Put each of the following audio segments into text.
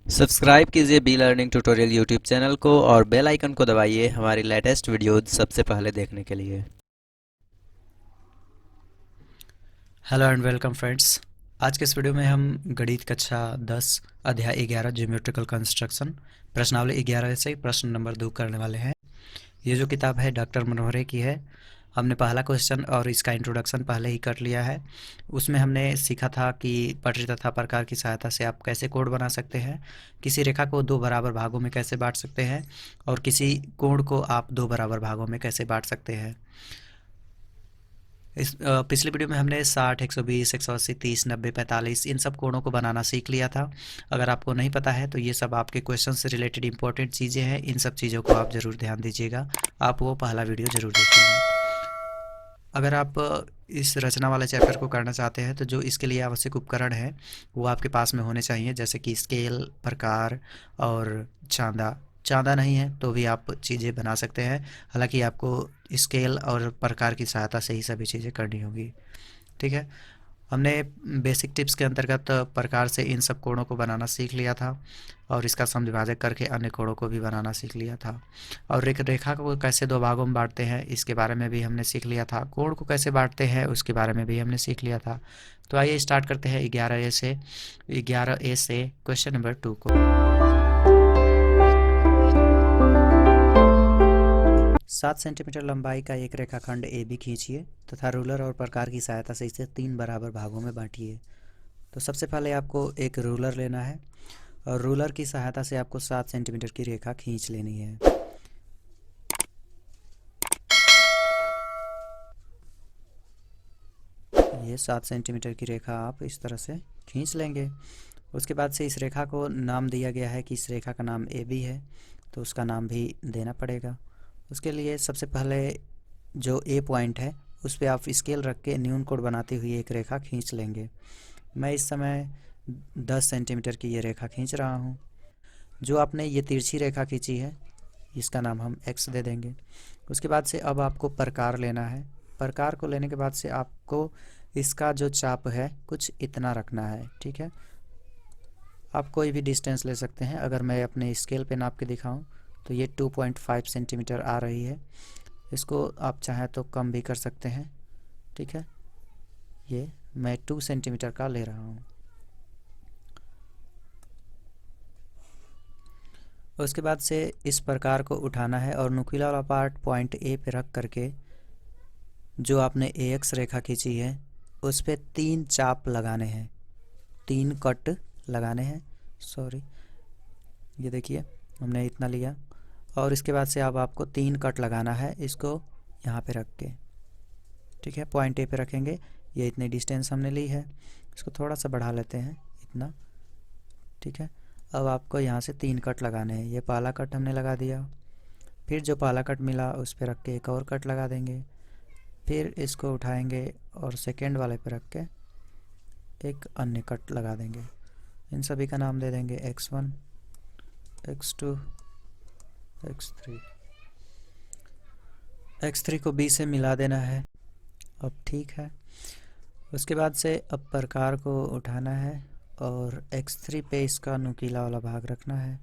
Subscribe कीजिए be learning tutorial YouTube channel को और बेल आइकन को दबाइए हमारी लेटेस्ट वीडियो सबसे पहले देखने के लिए। Hello and welcome friends. आज के इस वीडियो में हम गणित कक्षा 10 अध्याय 11 ज्योमेट्रिकल कंस्ट्रक्शन प्रश्नावली 11 से प्रश्न नंबर 2 करने वाले हैं। ये जो किताब है डॉक्टर मनोहरे की है। हमने पहला क्वेश्चन और इसका इंट्रोडक्शन पहले ही कर लिया है। उसमें हमने सीखा था कि पटरी तथा प्रकार की सहायता से आप कैसे कोण बना सकते हैं, किसी रेखा को दो बराबर भागों में कैसे बांट सकते हैं और किसी कोण को आप दो बराबर भागों में कैसे बांट सकते हैं। इस पिछले वीडियो में हमने 60, 120, 180, 30, 90, 45 इन सब कोणों को बनाना सीख लिया था। अगर आपको नहीं पता है तो ये सब आपके क्वेश्चन से रिलेटेड इंपॉर्टेंट चीज़ें हैं। इन सब चीज़ों को आप ज़रूर ध्यान दीजिएगा। आप वो पहला वीडियो ज़रूर देखेंगे। अगर आप इस रचना वाले चैप्टर को करना चाहते हैं तो जो इसके लिए आवश्यक उपकरण है वो आपके पास में होने चाहिए, जैसे कि स्केल, प्रकार और चांदा। चांदा नहीं है तो भी आप चीज़ें बना सकते हैं। हालांकि आपको स्केल और प्रकार की सहायता से ही सभी चीज़ें करनी होगी। ठीक है। हमने बेसिक टिप्स के अंतर्गत प्रकार से इन सब कोणों को बनाना सीख लिया था और इसका समविभाजक करके अन्य कोणों को भी बनाना सीख लिया था। और एक रेखा को कैसे दो भागों में बांटते हैं इसके बारे में भी हमने सीख लिया था। कोण को कैसे बांटते हैं उसके बारे में भी हमने सीख लिया था। तो आइए स्टार्ट करते हैं 11A से क्वेश्चन नंबर 2 को। 7 सेंटीमीटर लंबाई का एक रेखाखंड ए बी खींचिए तथा रूलर और प्रकार की सहायता से इसे 3 बराबर भागों में बांटिए। तो सबसे पहले आपको एक रूलर लेना है और रूलर की सहायता से आपको 7 सेंटीमीटर की रेखा खींच लेनी है। ये 7 सेंटीमीटर की रेखा आप इस तरह से खींच लेंगे। उसके बाद से इस रेखा को नाम दिया गया है कि इस रेखा का नाम ए बी है, तो उसका नाम भी देना पड़ेगा। उसके लिए सबसे पहले जो ए पॉइंट है उस पर आप स्केल रख के न्यून कोण बनाती हुई एक रेखा खींच लेंगे। मैं इस समय 10 सेंटीमीटर की ये रेखा खींच रहा हूँ। जो आपने ये तिरछी रेखा खींची है इसका नाम हम एक्स दे देंगे। उसके बाद से अब आपको प्रकार लेना है। प्रकार को लेने के बाद से आपको इसका जो चाप है कुछ इतना रखना है। ठीक है। आप कोई भी डिस्टेंस ले सकते हैं। अगर मैं अपने स्केल पे नाप के दिखाऊं तो ये 2.5 सेंटीमीटर आ रही है। इसको आप चाहें तो कम भी कर सकते हैं। ठीक है। ये मैं 2 सेंटीमीटर का ले रहा हूँ। उसके बाद से इस प्रकार को उठाना है और नुकीला वाला पार्ट पॉइंट ए पे रख करके जो आपने ए एक्स रेखा खींची है उस पे 3 चाप लगाने हैं, 3 कट लगाने हैं। सॉरी, ये देखिए हमने इतना लिया और इसके बाद से अब आपको 3 कट लगाना है इसको यहाँ पे रख के। ठीक है। पॉइंट ए पे रखेंगे। ये इतनी डिस्टेंस हमने ली है, इसको थोड़ा सा बढ़ा लेते हैं इतना। ठीक है। अब आपको यहाँ से 3 कट लगाने हैं। ये पहला कट हमने लगा दिया, फिर जो पहला कट मिला उस पर रख के एक और कट लगा देंगे, फिर इसको उठाएंगे और सेकेंड वाले पे रख के एक अन्य कट लगा देंगे। इन सभी का नाम दे देंगे x1, x2, x3। x3 को b से मिला देना है। अब ठीक है। उसके बाद से अब प्रकार को उठाना है और x3 पे इसका नुकीला वाला भाग रखना है।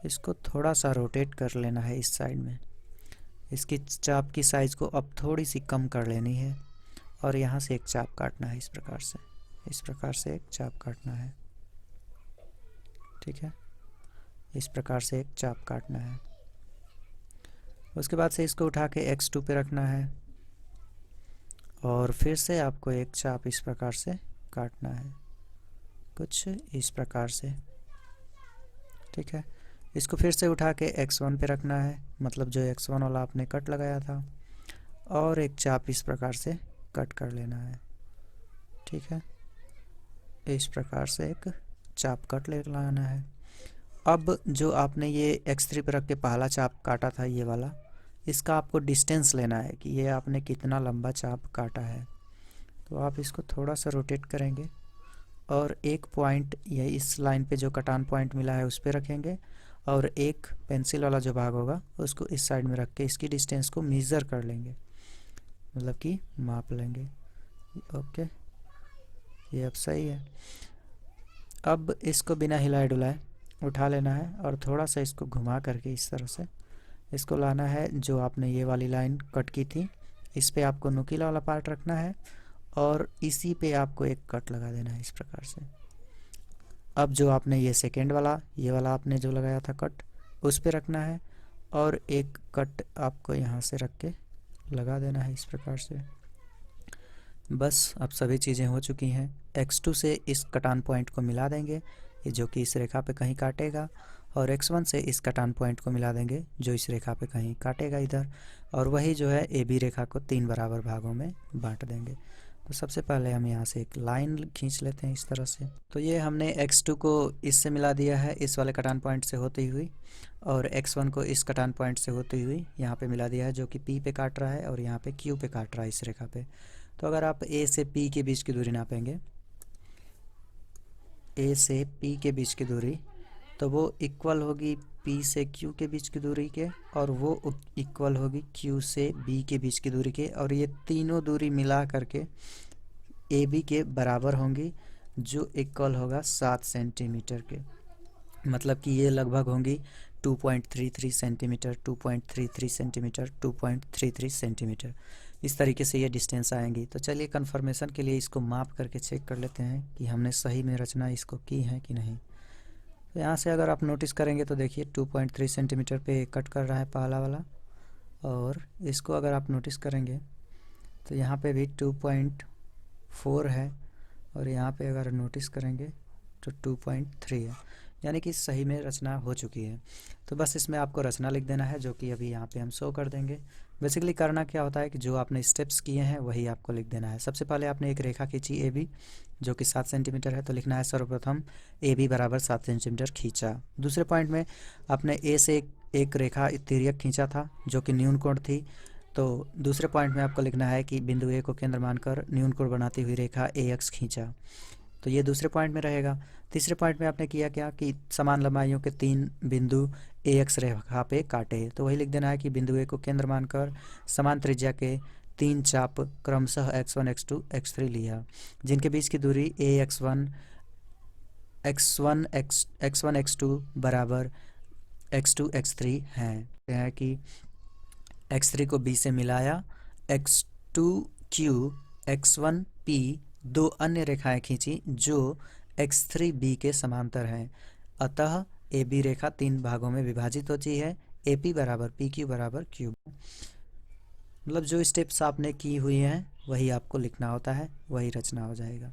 इसको थोड़ा सा रोटेट कर लेना है इस साइड में। इसकी चाप की साइज़ को अब थोड़ी सी कम कर लेनी है और यहाँ से एक चाप काटना है। इस प्रकार से एक चाप काटना है। ठीक है। इस प्रकार से एक चाप काटना है। उसके बाद से इसको उठा के x2 पे रखना है और फिर से आपको एक चाप इस प्रकार से काटना है, कुछ इस प्रकार से। ठीक है। इसको फिर से उठा के x1 पे रखना है, मतलब जो x1 वाला आपने कट लगाया था, और एक चाप इस प्रकार से कट कर लेना है। ठीक है। इस प्रकार से एक चाप कट ले लाना है। अब जो आपने ये x3 पे रख के पहला चाप काटा था ये वाला, इसका आपको डिस्टेंस लेना है कि ये आपने कितना लंबा चाप काटा है। तो आप इसको थोड़ा सा रोटेट करेंगे और एक पॉइंट ये इस लाइन पे जो कटान पॉइंट मिला है उस पे रखेंगे और एक पेंसिल वाला जो भाग होगा उसको इस साइड में रख के इसकी डिस्टेंस को मेज़र कर लेंगे, मतलब कि माप लेंगे। ओके, ये अब सही है। अब इसको बिना हिलाए डुलाए उठा लेना है और थोड़ा सा इसको घुमा करके इस तरह से इसको लाना है। जो आपने ये वाली लाइन कट की थी इस पे आपको नुकीला वाला पार्ट रखना है और इसी पे आपको एक कट लगा देना है इस प्रकार से। अब जो आपने ये सेकेंड वाला ये वाला आपने जो लगाया था कट उस पे रखना है और एक कट आपको यहाँ से रख के लगा देना है इस प्रकार से। बस अब सभी चीज़ें हो चुकी हैं। x2 से इस कटान पॉइंट को मिला देंगे ये जो कि इस रेखा पे कहीं काटेगा, और x1 से इस कटान पॉइंट को मिला देंगे जो इस रेखा पे कहीं काटेगा इधर, और वही जो है AB रेखा को 3 बराबर भागों में बांट देंगे। तो सबसे पहले हम यहाँ से एक लाइन खींच लेते हैं इस तरह से। तो ये हमने x2 को इससे मिला दिया है इस वाले कटान पॉइंट से होती हुई, और x1 को इस कटान पॉइंट से होती हुई यहाँ पे मिला दिया है जो कि P पे काट रहा है और यहाँ पे Q पे काट रहा है इस रेखा पे। तो अगर आप A से P के बीच की दूरी नापेंगे, A से P के बीच की दूरी, तो वो इक्वल होगी P से Q के बीच की दूरी के, और वो इक्वल होगी Q से B के बीच की दूरी के, और ये तीनों दूरी मिला करके AB के बराबर होंगी जो इक्वल होगा 7 सेंटीमीटर के। मतलब कि ये लगभग होंगी 2.33 सेंटीमीटर, 2.33 सेंटीमीटर, 2.33 सेंटीमीटर, इस तरीके से ये डिस्टेंस आएंगी। तो चलिए कंफर्मेशन के लिए इसको माप करके चेक कर लेते हैं कि हमने सही में रचना इसको की है कि नहीं। तो यहाँ से अगर आप नोटिस करेंगे तो देखिए 2.3 सेंटीमीटर पे कट कर रहा है पहला वाला, और इसको अगर आप नोटिस करेंगे तो यहाँ पे भी 2.4 है, और यहाँ पे अगर नोटिस करेंगे तो 2.3 है, यानी कि सही में रचना हो चुकी है। तो बस इसमें आपको रचना लिख देना है जो कि अभी यहाँ पे हम शो कर देंगे। बेसिकली करना क्या होता है कि जो आपने स्टेप्स किए हैं वही आपको लिख देना है। सबसे पहले आपने एक रेखा खींची AB जो कि 7 सेंटीमीटर है, तो लिखना है सर्वप्रथम AB बराबर 7 सेंटीमीटर खींचा। दूसरे पॉइंट में आपने A से एक रेखा तिर्यक खींचा था जो कि न्यून कोण थी, तो दूसरे पॉइंट में आपको लिखना है कि बिंदु A को केंद्र मानकर न्यून कोण बनाती हुई रेखा AX खींचा, तो ये दूसरे पॉइंट में रहेगा। तीसरे पॉइंट में आपने किया क्या कि समान लंबाइयों के 3 बिंदु AX रेखा पे काटे, तो वही लिख देना है कि बिंदु A को केंद्र मानकर समान त्रिज्या के 3 चाप क्रमशः x1 x2 x3 लिया, जिनके बीच की दूरी AX1 x1 x2 बराबर x2 x3 है कि x3 को B से मिलाया, x2Q x1P दो अन्य रेखाएं खींची जो x3B के समांतर हैं, अतः AB रेखा 3 भागों में विभाजित होती है, AP बराबर PQ बराबर Q। मतलब जो स्टेप्स आपने की हुई हैं वही आपको लिखना होता है, वही रचना हो जाएगा।